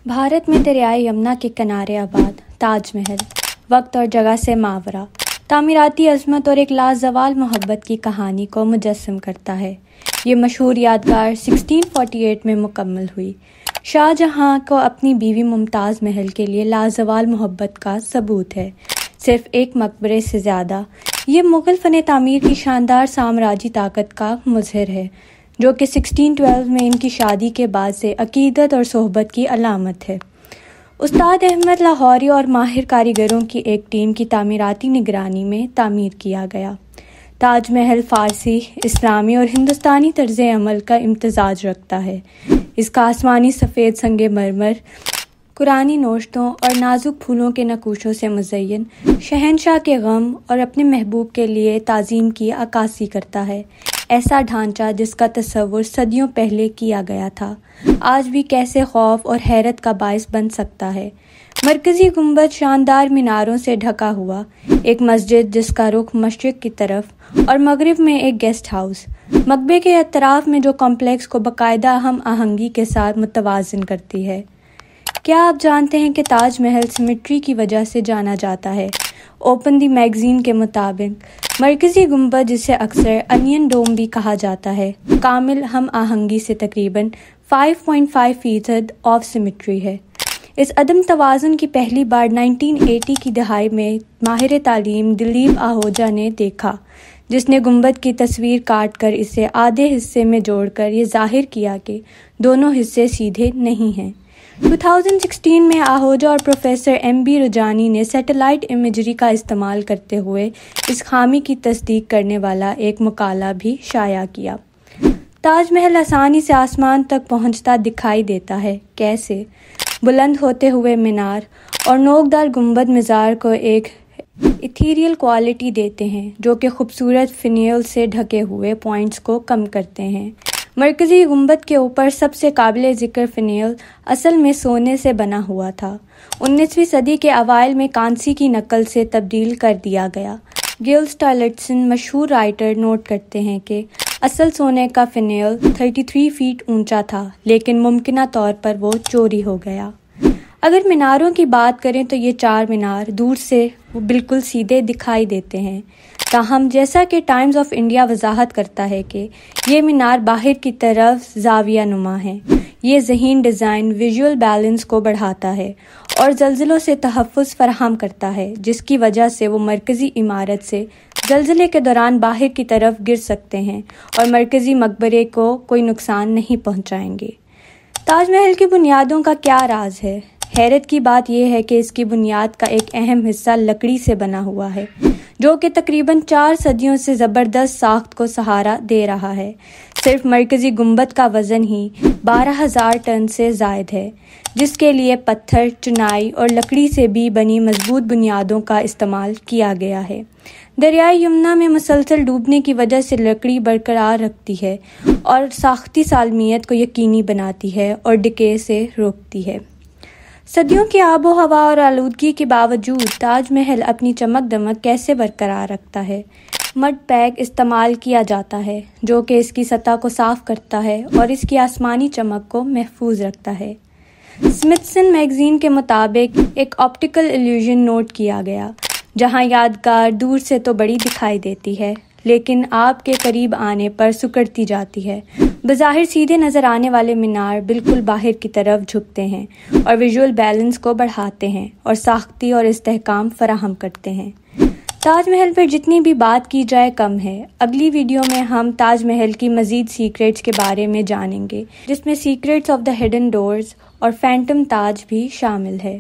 بھارت میں دریائے یمنا کے کنارے آباد تاج محل وقت اور جگہ سے ماورا تعمیراتی عظمت اور ایک لازوال محبت کی کہانی کو مجسم کرتا ہے۔ یہ مشہور یادگار 1648 میں مکمل ہوئی۔ شاہ جہاں کو اپنی بیوی ممتاز محل کے لیے لازوال محبت کا ثبوت ہے، صرف ایک مقبرے سے زیادہ۔ یہ مغل فن تعمیر کی شاندار سامراجی طاقت کا مظہر ہے، جو کہ 1612 میں ان کی شادی کے بعد سے عقیدت اور صحبت کی علامت ہے۔ استاد احمد لاہوری اور ماہر کاریگروں کی ایک ٹیم کی تعمیراتی نگرانی میں تعمیر کیا گیا۔ تاج محل فارسی، اسلامی اور ہندوستانی طرز عمل کا امتزاج رکھتا ہے۔ اس کا آسمانی سفید سنگ مرمر، قرآنی نوشتوں اور نازک پھولوں کے نقوشوں سے مزین، شہنشاہ کے غم اور اپنے محبوب کے لیے تعظیم کی عکاسی کرتا ہے۔ ایسا ڈھانچہ جس کا تصور صدیوں پہلے کیا گیا تھا، آج بھی کیسے خوف اور حیرت کا باعث بن سکتا ہے۔ مرکزی گنبد شاندار میناروں سے ڈھکا ہوا، ایک مسجد جس کا رخ مشرق کی طرف اور مغرب میں ایک گیسٹ ہاؤس، مقبرے کے اطراف میں جو کمپلیکس کو باقاعدہ ہم آہنگی کے ساتھ متوازن کرتی ہے۔ کیا آپ جانتے ہیں کہ تاج محل سیمیٹری کی وجہ سے جانا جاتا ہے؟ اوپن دی میگزین کے مطابق مرکزی گنبد، جسے اکثر انین ڈوم بھی کہا جاتا ہے، کامل ہم آہنگی سے تقریباً 5.5% آف سیمیٹری ہے۔ اس عدم توازن کی پہلی بار 1980 کی دہائی میں ماہر تعلیم دلیپ آہوجا نے دیکھا، جس نے گنبد کی تصویر کاٹ کر اسے آدھے حصے میں جوڑ کر یہ ظاہر کیا کہ دونوں حصے سیدھے نہیں ہیں۔ 2016 میں آہوجا اور پروفیسر MB رجانی نے سیٹلائٹ امیجری کا استعمال کرتے ہوئے اس خامی کی تصدیق کرنے والا ایک مقالہ بھی شائع کیا۔ تاج محل آسانی سے آسمان تک پہنچتا دکھائی دیتا ہے۔ کیسے؟ بلند ہوتے ہوئے مینار اور نوکدار گنبد مزار کو ایک ایتھیریل کوالٹی دیتے ہیں، جو کہ خوبصورت فنیل سے ڈھکے ہوئے پوائنٹس کو کم کرتے ہیں۔ مرکزی گنبد کے اوپر سب سے قابل ذکر فنیل اصل میں سونے سے بنا ہوا تھا، 19ویں صدی کے اوائل میں کانسی کی نقل سے تبدیل کر دیا گیا۔ گیل اسٹارلٹسن، مشہور رائٹر، نوٹ کرتے ہیں کہ اصل سونے کا فنیل 33 فیٹ اونچا تھا، لیکن ممکنہ طور پر وہ چوری ہو گیا۔ اگر میناروں کی بات کریں تو یہ چار مینار دور سے بالکل سیدھے دکھائی دیتے ہیں، تاہم جیسا کہ ٹائمز آف انڈیا وضاحت کرتا ہے کہ یہ مینار باہر کی طرف زاویہ نما ہیں۔ یہ ذہین ڈیزائن ویژول بیلنس کو بڑھاتا ہے اور زلزلوں سے تحفظ فراہم کرتا ہے، جس کی وجہ سے وہ مرکزی عمارت سے زلزلے کے دوران باہر کی طرف گر سکتے ہیں اور مرکزی مقبرے کو کوئی نقصان نہیں پہنچائیں گے۔ تاج محل کی بنیادوں کا کیا راز ہے؟ حیرت کی بات یہ ہے کہ اس کی بنیاد کا ایک اہم حصہ لکڑی سے بنا ہوا ہے، جو کہ تقریباً 4 صدیوں سے زبردست ساخت کو سہارا دے رہا ہے۔ صرف مرکزی گنبد کا وزن ہی 12,000 ٹن سے زائد ہے، جس کے لیے پتھر، چنائی اور لکڑی سے بھی بنی مضبوط بنیادوں کا استعمال کیا گیا ہے۔ دریائے یمنا میں مسلسل ڈوبنے کی وجہ سے لکڑی برقرار رکھتی ہے اور ساختی سالمیت کو یقینی بناتی ہے اور ڈکے سے روکتی ہے۔ صدیوں کی آب و ہوا اور آلودگی کے باوجود تاج محل اپنی چمک دمک کیسے برقرار رکھتا ہے؟ مڈ پیک استعمال کیا جاتا ہے، جو کہ اس کی سطح کو صاف کرتا ہے اور اس کی آسمانی چمک کو محفوظ رکھتا ہے۔ اسمتھسن میگزین کے مطابق ایک آپٹیکل ایلیوژن نوٹ کیا گیا، جہاں یادگار دور سے تو بڑی دکھائی دیتی ہے، لیکن آپ کے قریب آنے پر سکڑتی جاتی ہے۔ بظاہر سیدھے نظر آنے والے مینار بالکل باہر کی طرف جھکتے ہیں اور ویژول بیلنس کو بڑھاتے ہیں اور ساختی اور استحکام فراہم کرتے ہیں۔ تاج محل پر جتنی بھی بات کی جائے کم ہے۔ اگلی ویڈیو میں ہم تاج محل کی مزید سیکریٹس کے بارے میں جانیں گے، جس میں secrets of the hidden doors اور فینٹم تاج بھی شامل ہے۔